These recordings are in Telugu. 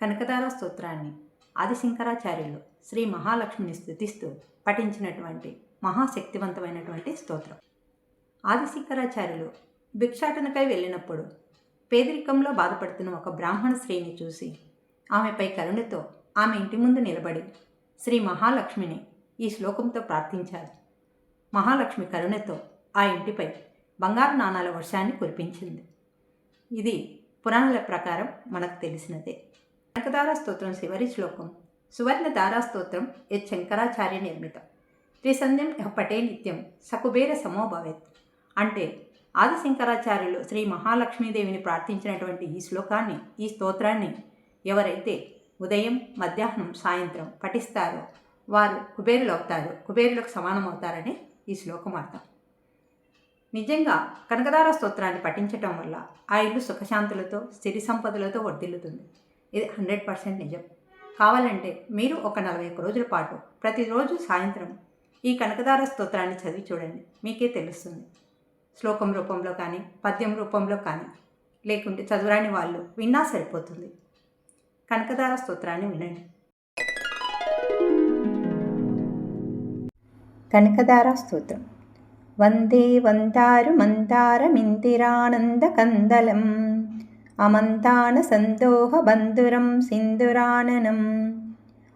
కనకదార స్తోత్రాన్ని ఆదిశంకరాచార్యులు శ్రీ మహాలక్ష్మిని స్తుతిస్తూ పఠించినటువంటి మహాశక్తివంతమైనటువంటి స్తోత్రం. ఆదిశంకరాచార్యులు భిక్షాటనకై వెళ్ళినప్పుడు పేదరికంలో బాధపడుతున్న ఒక బ్రాహ్మణ స్త్రీని చూసి ఆమెపై కరుణతో ఆమె ఇంటి ముందు నిలబడి శ్రీ మహాలక్ష్మిని ఈ శ్లోకంతో ప్రార్థించారు. మహాలక్ష్మి కరుణతో ఆ ఇంటిపై బంగారు నాణాల వర్షాన్ని కురిపించింది. ఇది పురాణాల ప్రకారం మనకు తెలిసినదే. కనకదార స్తోత్రం చివరి శ్లోకం సువర్ణ దారా స్తోత్రం యత్ శంకరాచార్య నిర్మితం త్రిసంధ్యం యః పఠే నిత్యం సకుబేర సమో భవేత్. అంటే ఆదిశంకరాచార్యులు శ్రీ మహాలక్ష్మీదేవిని ప్రార్థించినటువంటి ఈ శ్లోకాన్ని, ఈ స్తోత్రాన్ని ఎవరైతే ఉదయం, మధ్యాహ్నం, సాయంత్రం పఠిస్తారో వారు కుబేరులు అవుతారు, కుబేరులకు సమానం అవుతారని ఈ శ్లోకం అర్థం. నిజంగా కనకదార స్తోత్రాన్ని పఠించటం వల్ల ఆ ఇల్లు సుఖశాంతులతో, సిరి సంపదలతో వర్ధిల్లుతుంది. ఇది 100% నిజం. కావాలంటే మీరు ఒక 41 రోజుల పాటు ప్రతిరోజు సాయంత్రం ఈ కనకదార స్తోత్రాన్ని చదివి చూడండి, మీకే తెలుస్తుంది. శ్లోకం రూపంలో కానీ, పద్యం రూపంలో కానీ, లేకుంటే చదువురాని వాళ్ళు విన్నా సరిపోతుంది. కనకదార స్తోత్రాన్ని వినండి. కనకదార స్తోత్రం. వందే వందారు మందారమిందిరానందకందలం అమంతాన సందోహ బంధురం సింధురాననం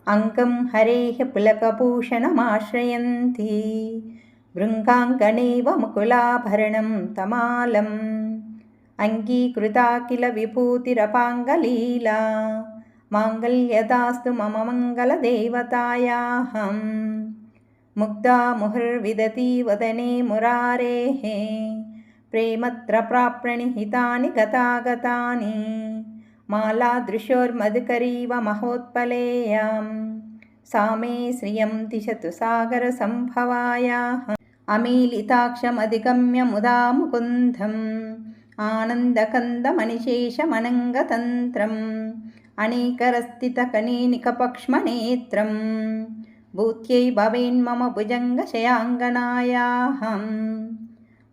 అంగం హరేహ పులకభూషణమాశ్రయంతి భృంగాంగణేవ ముకులాభరణం తమాలం అంగీకృతాకిల విభూతిరపాంగలీలా మాంగళ్యదాస్తు మమ మంగళదేవతాయాహం ముగ్ధా ముహుర్విదతి వదనే మురారేః ప్రేమత్ర ప్రాప్రణిహితాని గతాగతాని మాలాదృశోర్మధుకరీవ మహోత్పలేయాం సామే శ్రియం తిశతు సాగర సంభవాయాః అమీలితాక్షమధిగమ్య ముదా ముకుందం ఆనందకందమనిశేషమనంగతంత్రం అనేకరస్థితకనేనికపక్ష్మనేత్రం భూత్యై భవేన్మమ భుజంగశయాంగనాయాహం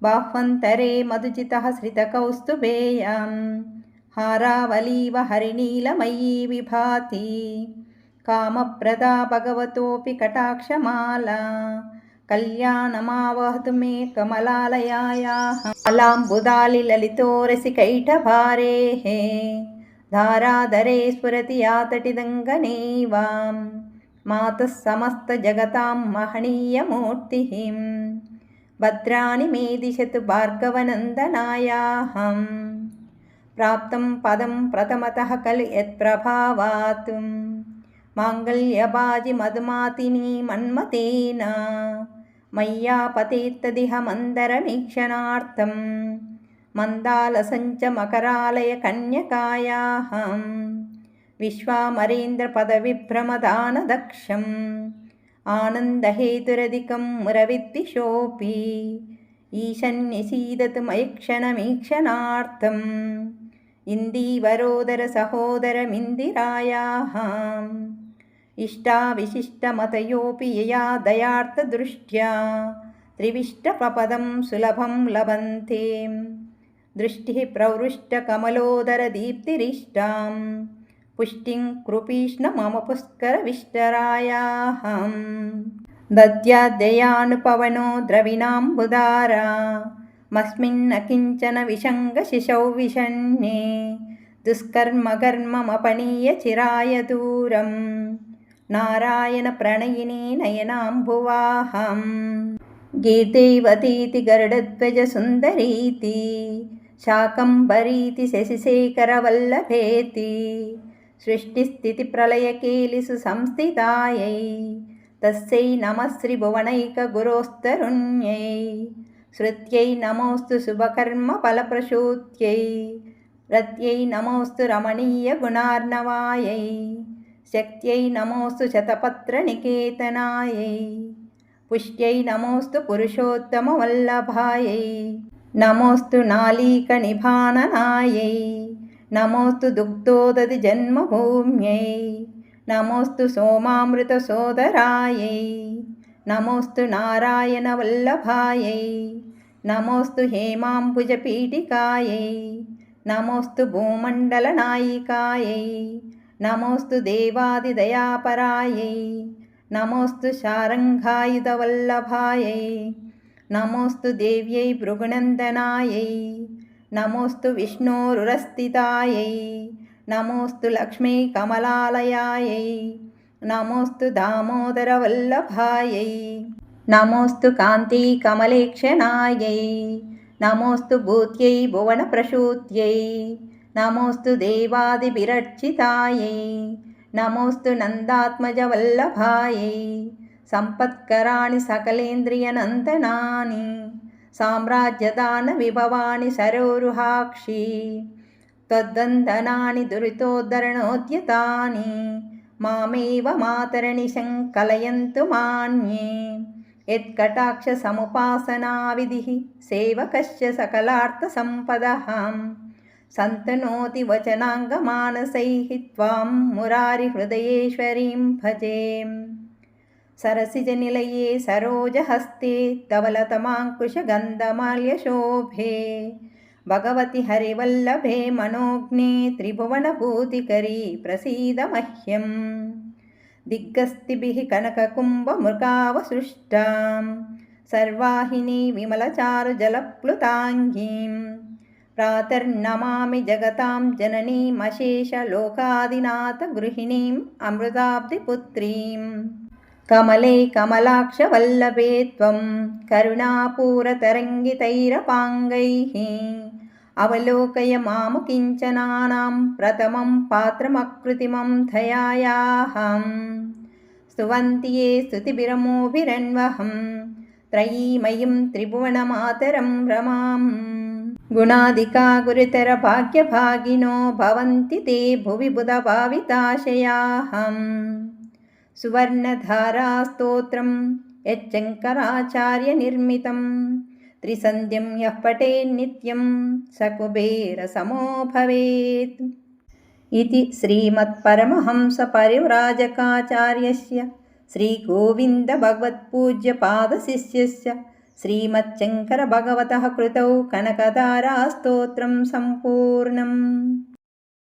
బాహ్వంతరే మధుచితః శ్రితకౌస్తుభేయాం హారావలీవ హరినీలమయీ విభాతి కామప్రదా భగవతోపి కటాక్షమాలా కళ్యాణమావహతు మే కమలాలయాయాః అలాంబుదాలి లలితోరసికైటభారేః ధారాధరే స్ఫురతి యాతటిదంగనేవాం మాతః సమస్త జగతాం మహనీయమూర్తిః భద్రాణి మే దిశతు భార్గవనందనాయాహం ప్రాప్తం పదం ప్రథమతః ఖలు యత్ప్రభావాత్ మాంగళ్యబాజి మధుమాతిని మన్మతేన మయ్యా పతేత్తదిహ మందరమీక్షణార్థం మందాలసంచ మకరాలయ కన్యకాయాహం విశ్వామరేంద్ర పదవిభ్రమదానదక్షం ఆనందహేతురధికం మురవిద్విషోపి ఈశన్నిసీదతు మయక్షణమీక్షణార్థం ఇందీవరోదర సహోదరమిందిరాయాహం ఇష్టావిశిష్టమతయోపి యయా దయార్థదృష్ట్యా త్రివిష్టపదం సులభం లభంతే దృష్టి ప్రవృష్టకమలోదరదీప్తిరిష్టాం పుష్టిం కృపీష్ణ మమ పుష్కర విష్టరాయాహం దద్యాదయానుపవనో ద్రవిణాంబుదారా మస్మిన్న కించన విషంగ శిశౌ విషణ్ణే దుష్కర్మకర్మమపనీయ చిరాయ దూరం నారాయణ ప్రణయిని నయనాంబువాహం గీతైవతీతి గరుడధ్వజ సుందరీతి శాకంబరీతి శశిశేఖరవల్లభేతి సృష్టిస్థితి ప్రళయకేలిసు సంస్థితాయై తస్యై నమః శ్రీభువనైక గురోస్తరుణ్యై శృత్యై నమోస్తు శుభకర్మ ఫలప్రసూత్యై రత్యై నమోస్తు రమణీయ గుణార్ణవాయై శక్త్యై నమోస్తు శతపత్ర నికేతనాయై పుష్ట్యై నమోస్తు పురుషోత్తమ వల్లభాయై నమోస్తు నాళీక నిభాననాయై నమోస్తు దుగ్ధోదధి జన్మభూమ్యై నమోస్తు సోమామృత సోదరాయై నమోస్తు నారాయణ వల్లభాయై నమోస్తు హేమాంబుజ పీఠికాయై నమోస్తు భూమండల నాయికాయై నమోస్తు దేవాదిదయాపరాయై నమోస్తు శారంగాయుధవల్లభాయై నమోస్తు దేవ్యై భృగునందనాయై నమోస్తు విష్ణోరురస్థితాయై నమోస్తు లక్ష్మీ కమలాలయాయై నమోస్తు దామోదరవల్లభాయై నమోస్తు కాంతీ కమలేక్షణాయై నమోస్తు భూత్యై భువనప్రసూత్యై నమోస్తు దేవాదిభిరర్చితాయై నమోస్తు నందాత్మజవల్లభాయై సంపత్కరాణి సకలేంద్రియనందనాని సామ్రాజ్యదాన విభవాని సరోరుహాక్షి త్వద్వందనాని దురితోద్ధరణోద్యతాని మామేవ మాతరణిశం కలయంతు మాన్యే యత్కటాక్ష సముపాసనా విధిః సేవకస్య సకలార్థసంపదః సంతనోతి వచనాంగమానసైః త్వాం మురారిహృదయేశ్వరీం భజే సరసిజనిలయే సరోజహస్తే ధవలతమాంకుశగంధమాల్యశోభే భగవతి హరివల్లభే మనోజ్ఞే త్రిభువనభూతికరీ ప్రసీద మహ్యం దిగ్గస్తిభిః కనకకుంభమృగావసృష్టాం సర్వాహినీ విమలచారుజలప్లుతాంగీం ప్రాతర్నమామి జగతాం జననీమశేషలోకాదినాథ గృహిణీం అమృతాబ్ధిపుత్రీం కమలే కమలాక్షవల్లభే త్వం కరుణాపూరతరంగితైరపాంగైః అవలోకయ మామకించనానాం ప్రథమం పాత్రమకృతిమం దయాయాహం స్తువంతి ఏ స్తుతిభిరమోభిరన్వహం త్రయీమయీం త్రిభువనమాతరం రమాం గుణాదికా గురుతర భాగ్యభాగినో భవంతి తే భువి బుధభావితాశయాహం సువర్ణధారా స్తోత్రం యచ్చంకరాచార్య నిర్మితం త్రిసంధ్యం యః పఠేన్నిత్యం స కుబేరసమో భవేత్ इति श्रीमत्परमहंसपरिव्राजकाचार्यस्य श्रीगोविन्दभगवत्पूज्यपादशिष्यस्य श्रीमच्छङ्करभगवतः कृतौ कनकधारास्तोत्रं सम्पूर्णम्।